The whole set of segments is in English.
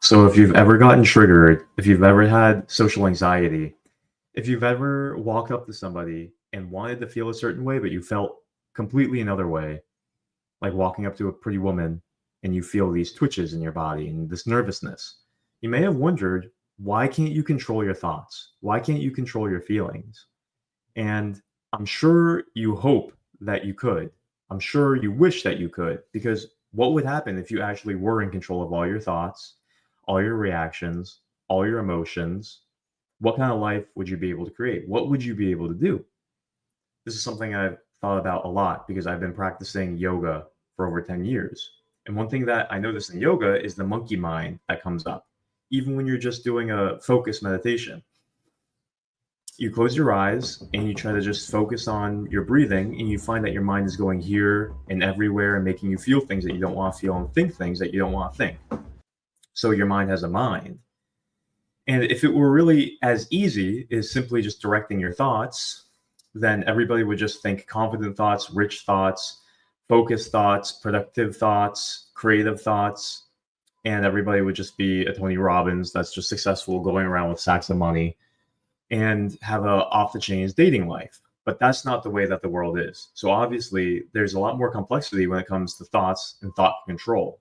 So if you've ever gotten triggered, if you've ever had social anxiety, if you've ever walked up to somebody and wanted to feel a certain way, but you felt completely another way, like walking up to a pretty woman and you feel these twitches in your body and this nervousness, you may have wondered, why can't you control your thoughts? Why can't you control your feelings? And I'm sure you hope that you could. I'm sure you wish that you could, because what would happen if you actually were in control of all your thoughts, all your reactions, all your emotions? What kind of life would you be able to create? What would you be able to do? This is something I've thought about a lot because I've been practicing yoga for over 10 years. And one thing that I notice in yoga is the monkey mind that comes up, even when you're just doing a focused meditation. You close your eyes and you try to just focus on your breathing, and you find that your mind is going here and everywhere and making you feel things that you don't want to feel and think things that you don't want to think. So your mind has a mind. And if it were really as easy as simply just directing your thoughts, then everybody would just think confident thoughts, rich thoughts, focused thoughts, productive thoughts, creative thoughts, and everybody would just be a Tony Robbins that's just successful, going around with sacks of money and have a off the chains dating life. But that's not the way that the world is. So obviously, there's a lot more complexity when it comes to thoughts and thought control.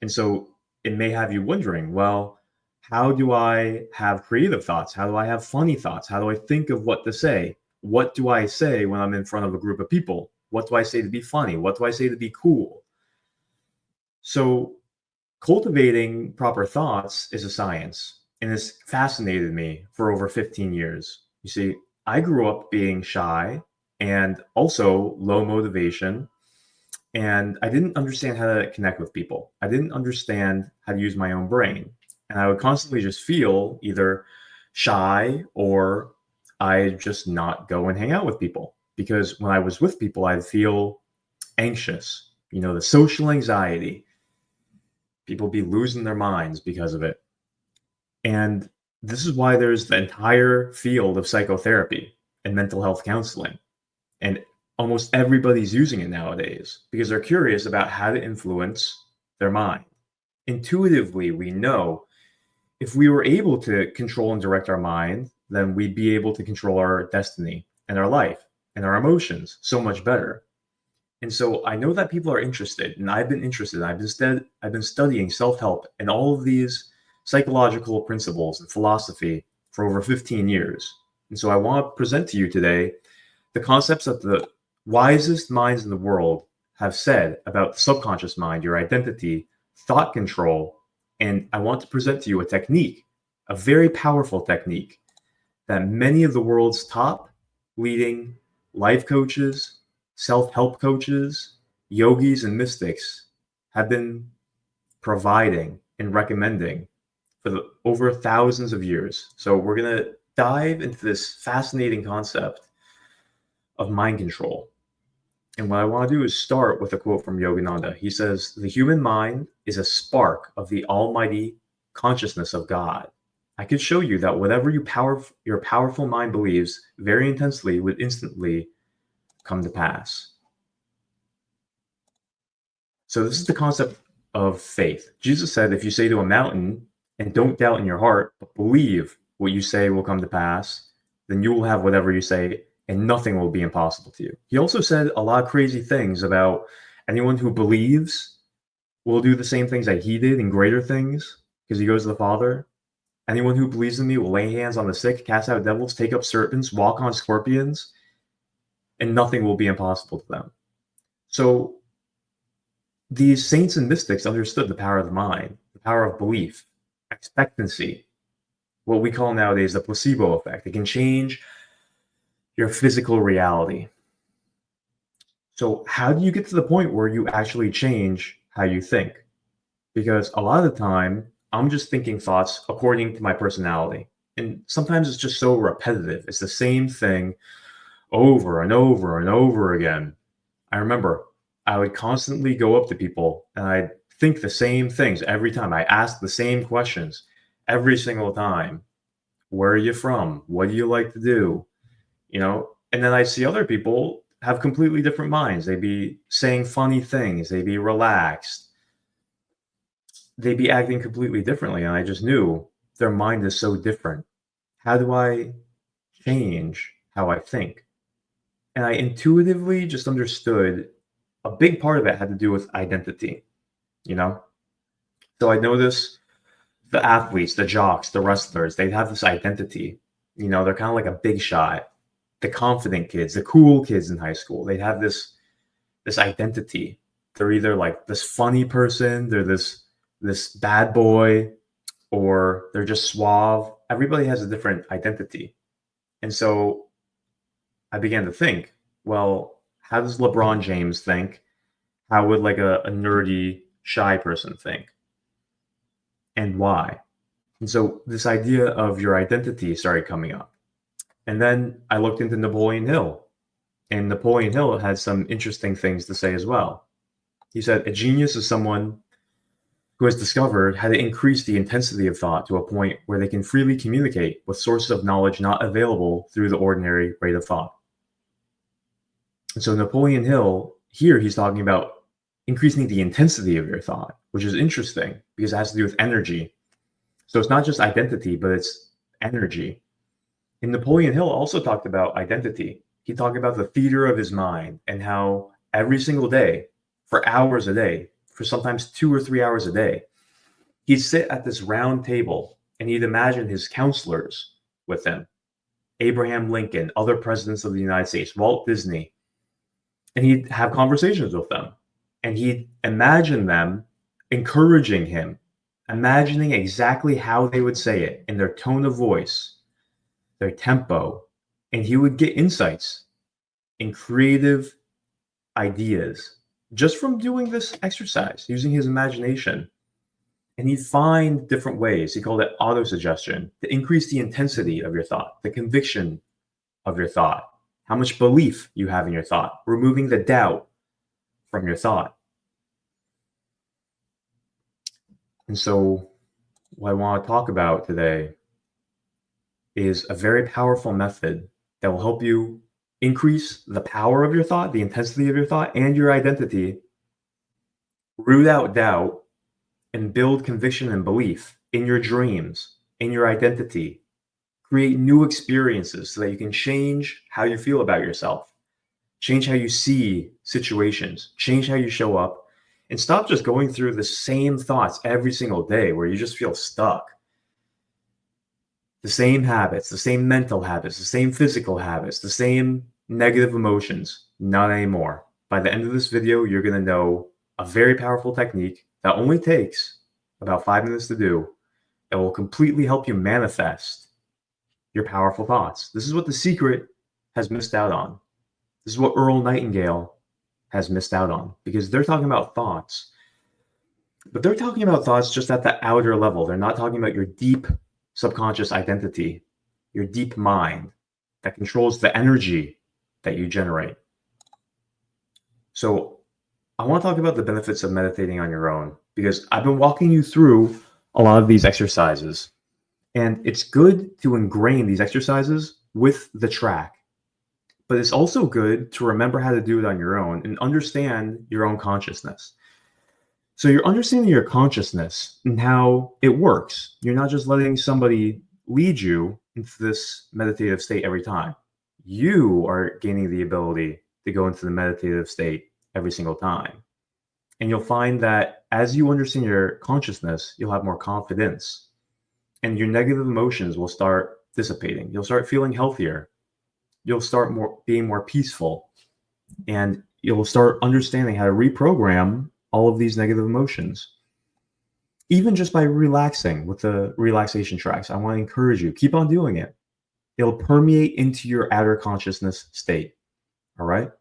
And so it may have you wondering, well, how do I have creative thoughts? How do I have funny thoughts? How do I think of what to say? What do I say when I'm in front of a group of people? What do I say to be funny? What do I say to be cool? So cultivating proper thoughts is a science, and it's fascinated me for over 15 years. You see, I grew up being shy and also low motivation, and I didn't understand how to connect with people. I didn't understand how to use my own brain. And I would constantly just feel either shy or I just not go and hang out with people. Because when I was with people, I'd feel anxious, the social anxiety. People be losing their minds because of it. And this is why there's the entire field of psychotherapy and mental health counseling. And almost everybody's using it nowadays because they're curious about how to influence their mind. Intuitively, we know if we were able to control and direct our mind, then we'd be able to control our destiny and our life and our emotions so much better. And so I know that people are interested, and I've been interested. I've been studying self-help and all of these psychological principles and philosophy for over 15 years. And so I want to present to you today the concepts that the wisest minds in the world have said about the subconscious mind, your identity, thought control, and I want to present to you a technique, a very powerful technique that many of the world's top leading life coaches, self-help coaches, yogis, and mystics have been providing and recommending for over thousands of years. So we're going to dive into this fascinating concept of mind control. And what I want to do is start with a quote from Yogananda. He says, "The human mind is a spark of the almighty consciousness of God. I could show you that whatever your powerful mind believes very intensely would instantly come to pass." So this is the concept of faith. Jesus said, if you say to a mountain and don't doubt in your heart, but believe what you say will come to pass, then you will have whatever you say and nothing will be impossible to you. He also said a lot of crazy things about anyone who believes will do the same things that he did and greater things because he goes to the Father. Anyone who believes in me will lay hands on the sick, cast out devils, take up serpents, walk on scorpions, and nothing will be impossible to them. So these saints and mystics understood the power of the mind, the power of belief, expectancy, what we call nowadays the placebo effect. It can change your physical reality. So how do you get to the point where you actually change how you think? Because a lot of the time, I'm just thinking thoughts according to my personality. And sometimes it's just so repetitive. It's the same thing over and over and over again. I remember I would constantly go up to people and I'd think the same things every time. I ask the same questions every single time. Where are you from? What do you like to do? And then I see other people have completely different minds. They'd be saying funny things. They'd be relaxed. they'd be acting completely differently. And I just knew their mind is so different. How do I change how I think? And I intuitively just understood a big part of it had to do with identity, you know? So I noticed the athletes, the jocks, the wrestlers, they have this identity. They're kind of like a big shot. The confident kids, the cool kids in high school, they have this identity. They're either like this funny person, they're this bad boy, or they're just suave. Everybody has a different identity. And so I began to think, well, how does LeBron James think? How would like a nerdy, shy person think? And why? And so this idea of your identity started coming up. And then I looked into Napoleon Hill, and Napoleon Hill had some interesting things to say as well. He said, a genius is someone who has discovered how to increase the intensity of thought to a point where they can freely communicate with sources of knowledge not available through the ordinary rate of thought. And so Napoleon Hill, here he's talking about increasing the intensity of your thought, which is interesting because it has to do with energy. So it's not just identity, but it's energy. And Napoleon Hill also talked about identity. He talked about the theater of his mind and how every single day, for hours a day, for sometimes 2 or 3 hours a day, he'd sit at this round table and he'd imagine his counselors with him, Abraham Lincoln, other presidents of the United States, Walt Disney, and he'd have conversations with them. And he'd imagine them encouraging him, imagining exactly how they would say it in their tone of voice, their tempo, and he would get insights and creative ideas just from doing this exercise, using his imagination. And he'd find different ways. He called it autosuggestion to increase the intensity of your thought, the conviction of your thought, how much belief you have in your thought, removing the doubt from your thought. And so what I want to talk about today is a very powerful method that will help you increase the power of your thought, the intensity of your thought, and your identity, root out doubt, and build conviction and belief in your dreams, in your identity. Create new experiences so that you can change how you feel about yourself, change how you see situations, change how you show up, and stop just going through the same thoughts every single day where you just feel stuck. The same habits, the same mental habits, the same physical habits, the same negative emotions. Not anymore. By the end of this video, you're going to know a very powerful technique that only takes about 5 minutes to do that will completely help you manifest your powerful thoughts. This is what The Secret has missed out on. This is what Earl Nightingale has missed out on, because they're talking about thoughts, but they're talking about thoughts just at the outer level. They're not talking about your deep subconscious identity, your deep mind that controls the energy that you generate. So I want to talk about the benefits of meditating on your own, because I've been walking you through a lot of these exercises, and it's good to ingrain these exercises with the track. But it's also good to remember how to do it on your own and understand your own consciousness. So you're understanding your consciousness and how it works. You're not just letting somebody lead you into this meditative state every time. You are gaining the ability to go into the meditative state every single time. And you'll find that as you understand your consciousness, you'll have more confidence and your negative emotions will start dissipating. You'll start feeling healthier. You'll start being more peaceful, and you'll start understanding how to reprogram all of these negative emotions, even just by relaxing with the relaxation tracks. I want to encourage you, keep on doing it. It'll permeate into your outer consciousness state. All right.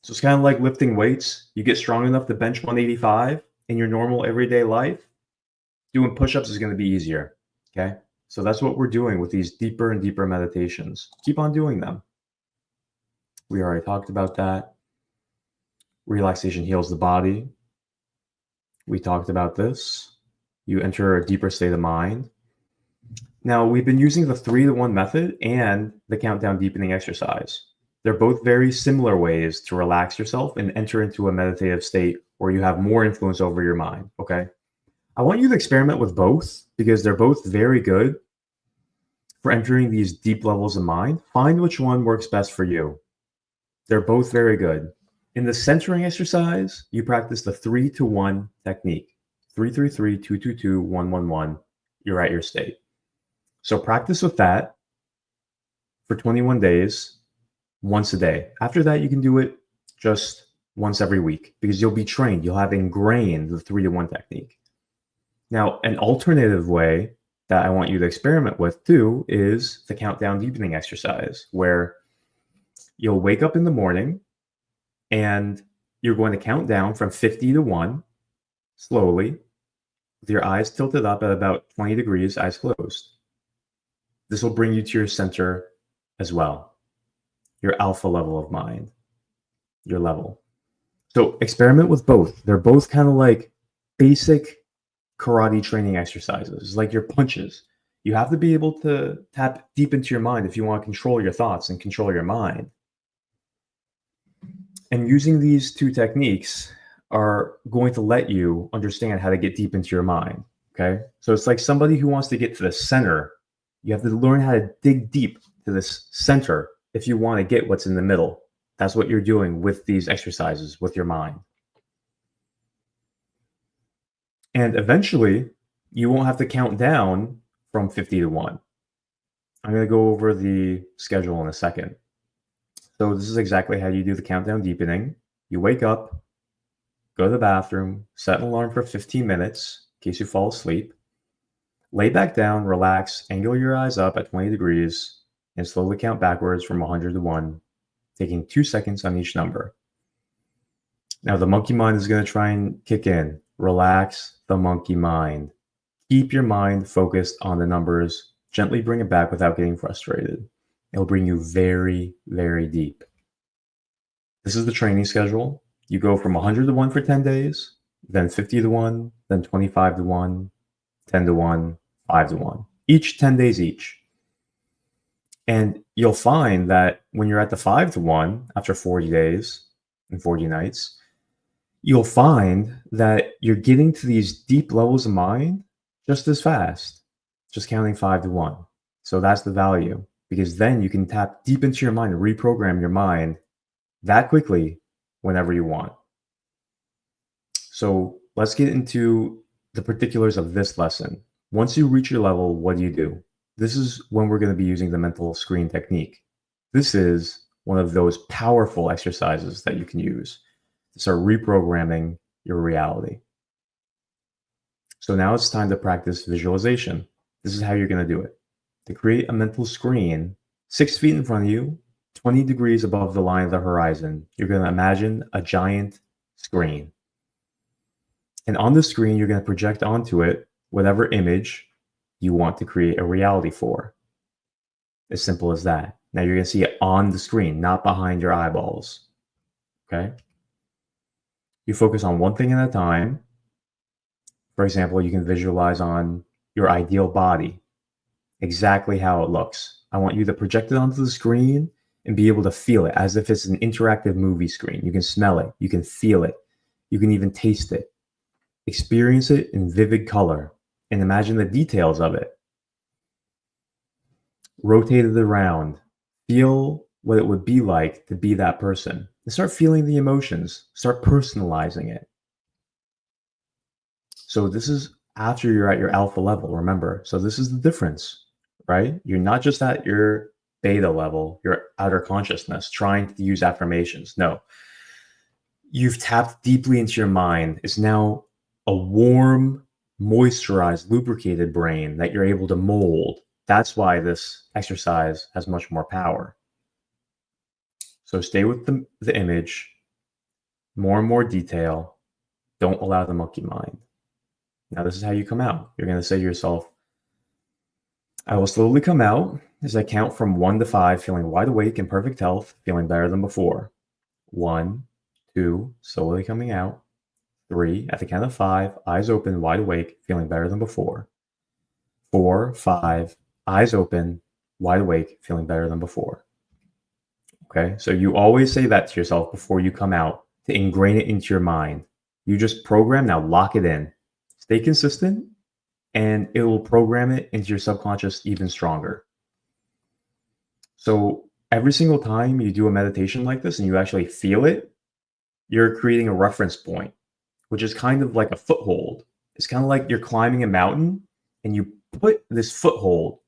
So it's kind of like lifting weights. You get strong enough to bench 185 in your normal everyday life. Doing push-ups is going to be easier. Okay. So that's what we're doing with these deeper and deeper meditations. Keep on doing them. We already talked about that. Relaxation heals the body. We talked about this. You enter a deeper state of mind. Now, we've been using the 3-to-1 method and the countdown deepening exercise. They're both very similar ways to relax yourself and enter into a meditative state where you have more influence over your mind. Okay. I want you to experiment with both because they're both very good for entering these deep levels of mind. Find which one works best for you. They're both very good. In the centering exercise, you practice the 3-to-1 technique. 3-3-3, 2-2-2, 1-1-1. You're at your state. So practice with that for 21 days, once a day. After that, you can do it just once every week because you'll be trained. You'll have ingrained the 3-to-1 technique. Now, an alternative way that I want you to experiment with too is the countdown deepening exercise, where you'll wake up in the morning and you're going to count down from 50 to 1 slowly with your eyes tilted up at about 20 degrees, eyes closed. This will bring you to your center as well, your alpha level of mind, your level. So experiment with both. They're both kind of like basic karate training exercises, like your punches. You have to be able to tap deep into your mind if you want to control your thoughts and control your mind. And using these two techniques are going to let you understand how to get deep into your mind. Okay. So it's like somebody who wants to get to the center. You have to learn how to dig deep to this center if you want to get what's in the middle. That's what you're doing with these exercises with your mind. And eventually, you won't have to count down from 50 to 1. I'm going to go over the schedule in a second. So this is exactly how you do the countdown deepening. You wake up, go to the bathroom, set an alarm for 15 minutes in case you fall asleep. Lay back down, relax, angle your eyes up at 20 degrees, and slowly count backwards from 100 to 1, taking 2 seconds on each number. Now the monkey mind is going to try and kick in. Relax the monkey mind. Keep your mind focused on the numbers. Gently bring it back without getting frustrated. It'll bring you very, very deep. This is the training schedule. You go from 100 to 1 for 10 days, then 50 to 1, then 25 to 1, 10 to 1, 5 to 1. Each 10 days each. And you'll find that when you're at the 5 to 1 after 40 days and 40 nights, you'll find that you're getting to these deep levels of mind just as fast, just counting 5 to 1. So that's the value, because then you can tap deep into your mind and reprogram your mind that quickly whenever you want. So let's get into the particulars of this lesson. Once you reach your level, what do? This is when we're going to be using the mental screen technique. This is one of those powerful exercises that you can use to start reprogramming your reality. So now it's time to practice visualization. This is how you're going to do it. To create a mental screen 6 feet in front of you, 20 degrees above the line of the horizon, you're going to imagine a giant screen. And on the screen, you're going to project onto it whatever image you want to create a reality for. As simple as that. Now you're going to see it on the screen, not behind your eyeballs. Okay? You focus on one thing at a time. For example, you can visualize on your ideal body, exactly how it looks. I want you to project it onto the screen and be able to feel it as if it's an interactive movie screen. You can smell it. You can feel it. You can even taste it. Experience it in vivid color and imagine the details of it. Rotate it around. Feel what it would be like to be that person. And start feeling the emotions. Start personalizing it. So this is after you're at your alpha level, remember. So this is the difference, right? You're not just at your beta level, your outer consciousness, trying to use affirmations. No. You've tapped deeply into your mind. It's now a warm, moisturized, lubricated brain that you're able to mold. That's why this exercise has much more power. So stay with the image, more and more detail. Don't allow the monkey mind. Now, this is how you come out. You're going to say to yourself, I will slowly come out as I count from 1 to 5, feeling wide awake in perfect health, feeling better than before. 1, 2, slowly coming out. 3, at the count of 5, eyes open, wide awake, feeling better than before. 4, 5, eyes open, wide awake, feeling better than before. Okay, so you always say that to yourself before you come out to ingrain it into your mind. You just program, now lock it in. Stay consistent, and it will program it into your subconscious even stronger. So every single time you do a meditation like this and you actually feel it, you're creating a reference point, which is kind of like a foothold. It's kind of like you're climbing a mountain and you put this foothold.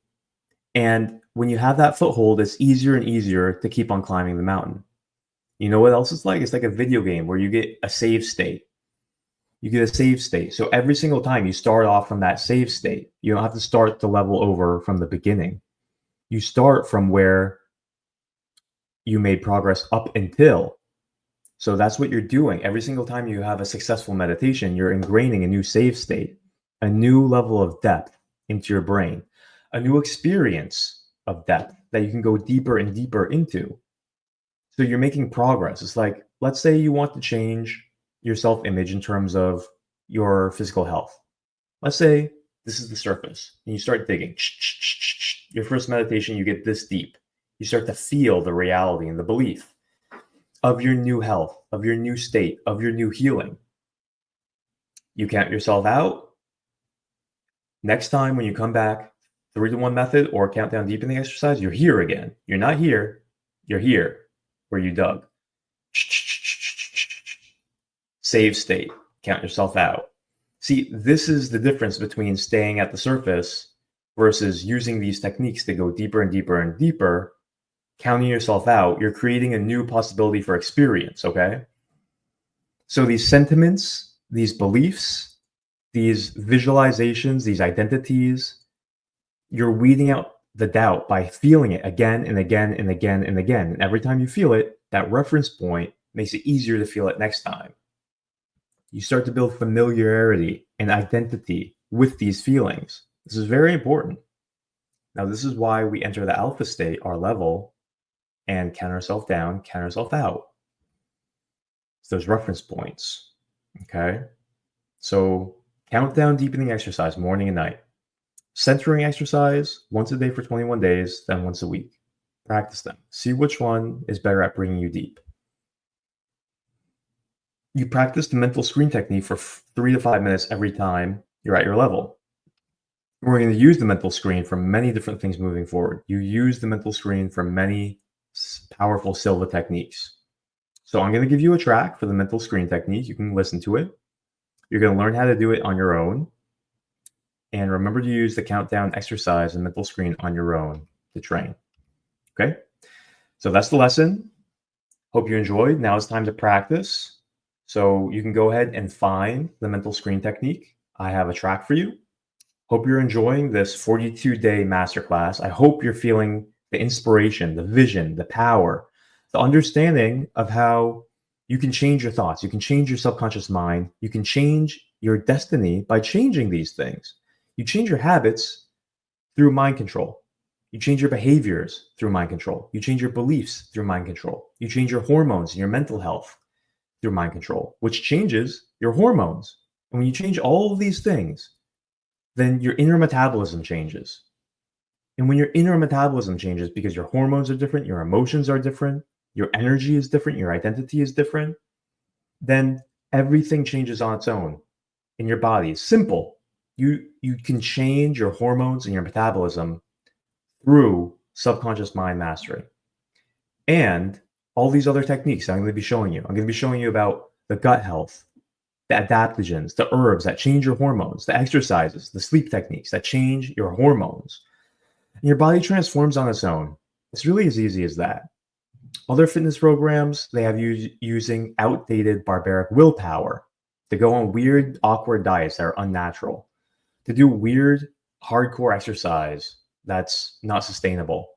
And when you have that foothold, it's easier and easier to keep on climbing the mountain. You know what else it's like? It's like a video game where you get a save state. You get a save state. So every single time you start off from that save state, you don't have to start the level over from the beginning. You start from where you made progress up until. So that's what you're doing. Every single time you have a successful meditation, you're ingraining a new save state, a new level of depth into your brain, a new experience of depth that you can go deeper and deeper into. So you're making progress. It's like, let's say you want to change your self-image in terms of your physical health. Let's say this is the surface and you start digging. Your first meditation, you get this deep. You start to feel the reality and the belief of your new health, of your new state, of your new healing. You count yourself out. Next time when you come back, 3-to-1 method or countdown deepening exercise, you're here again. You're not here. You're here where you dug. Save state. Count yourself out. See, this is the difference between staying at the surface versus using these techniques to go deeper and deeper and deeper. Counting yourself out, you're creating a new possibility for experience, okay? So these sentiments, these beliefs, these visualizations, these identities, you're weeding out the doubt by feeling it again and again and again and again. And every time you feel it, that reference point makes it easier to feel it next time. You start to build familiarity and identity with these feelings. This is very important. Now, this is why we enter the alpha state, our level, and count ourselves down, count ourselves out. It's those reference points, okay? So countdown deepening exercise, morning and night. Centering exercise, once a day for 21 days, then once a week. Practice them. See which one is better at bringing you deep. You practice the mental screen technique for 3 to 5 minutes every time you're at your level. We're going to use the mental screen for many different things moving forward. You use the mental screen for many powerful Silva techniques. So I'm going to give you a track for the mental screen technique. You can listen to it. You're going to learn how to do it on your own. And remember to use the countdown exercise and mental screen on your own to train. Okay? So that's the lesson. Hope you enjoyed. Now it's time to practice. So you can go ahead and find the mental screen technique. I have a track for you. Hope you're enjoying this 42-day masterclass. I hope you're feeling the inspiration, the vision, the power, the understanding of how you can change your thoughts. You can change your subconscious mind. You can change your destiny by changing these things. You change your habits through mind control. You change your behaviors through mind control. You change your beliefs through mind control. You change your hormones and your mental health through mind control, which changes your hormones. And when you change all of these things, then your inner metabolism changes. And when your inner metabolism changes because your hormones are different, your emotions are different, your energy is different, your identity is different, then everything changes on its own in your body. It's simple. You can change your hormones and your metabolism through subconscious mind mastery. And all these other techniques I'm going to be showing you. I'm going to be showing you about the gut health, the adaptogens, the herbs that change your hormones, the exercises, the sleep techniques that change your hormones. And your body transforms on its own. It's really as easy as that. Other fitness programs, they have you using outdated barbaric willpower to go on weird, awkward diets that are unnatural, to do weird, hardcore exercise that's not sustainable.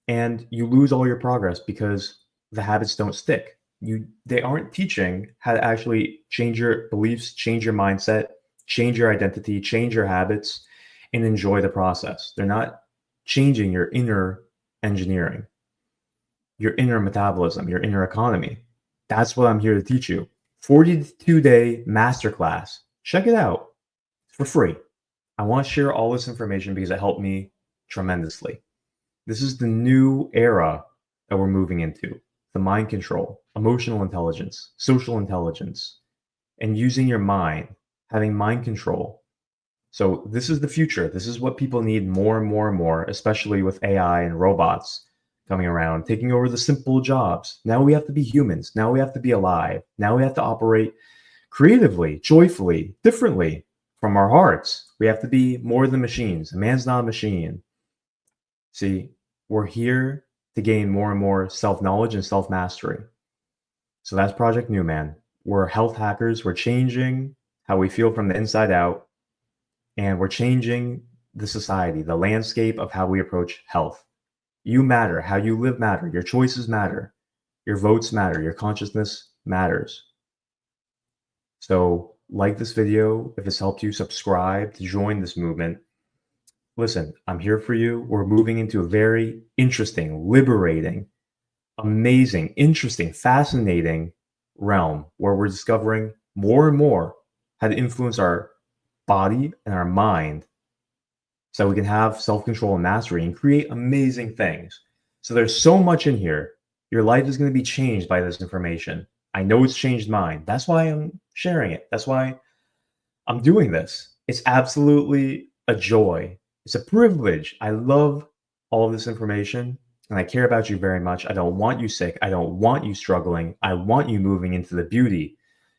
And you lose all your progress because the habits don't stick. They aren't teaching how to actually change your beliefs, change your mindset, change your identity, change your habits, and enjoy the process. They're not changing your inner engineering, your inner metabolism, your inner economy. That's what I'm here to teach you. 42-day masterclass. Check it out. It's for free. I want to share all this information because it helped me tremendously. This is the new era that we're moving into. The mind control, emotional intelligence, social intelligence, and using your mind having mind control. So this is the future. This is what people need more and more and more, especially with AI and robots coming around, taking over the simple jobs. Now we have to be humans. Now we have to be alive. Now we have to operate creatively, joyfully, differently from our hearts. We have to be more than machines. A man's not a machine. See, we're here to gain more and more self knowledge and self mastery. So that's Project New Man. We're health hackers. We're changing how we feel from the inside out, and we're changing the society, the landscape of how we approach health. You matter. How you live matter. Your choices matter. Your votes matter. Your consciousness matters. So, like this video if it's helped you, subscribe to join this movement. Listen, I'm here for you. We're moving into a very interesting, liberating, amazing, interesting, fascinating realm where we're discovering more and more how to influence our body and our mind so we can have self-control and mastery and create amazing things. So there's so much in here. Your life is going to be changed by this information. I know it's changed mine. That's why I'm sharing it. That's why I'm doing this. It's absolutely a joy. It's a privilege. I love all of this information and I care about you very much. I don't want you sick. I don't want you struggling. I want you moving into the beauty,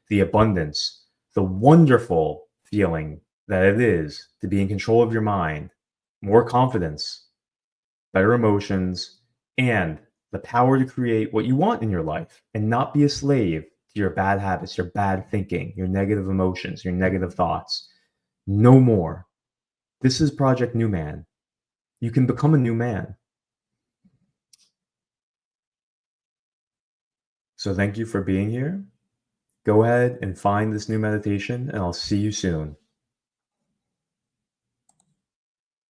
the abundance, the wonderful feeling that it is to be in control of your mind, more confidence, better emotions, and the power to create what you want in your life and not be a slave to your bad habits, your bad thinking, your negative emotions, your negative thoughts. No more. This is Project New Man. You can become a new man. So thank you for being here. Go ahead and find this new meditation, and I'll see you soon.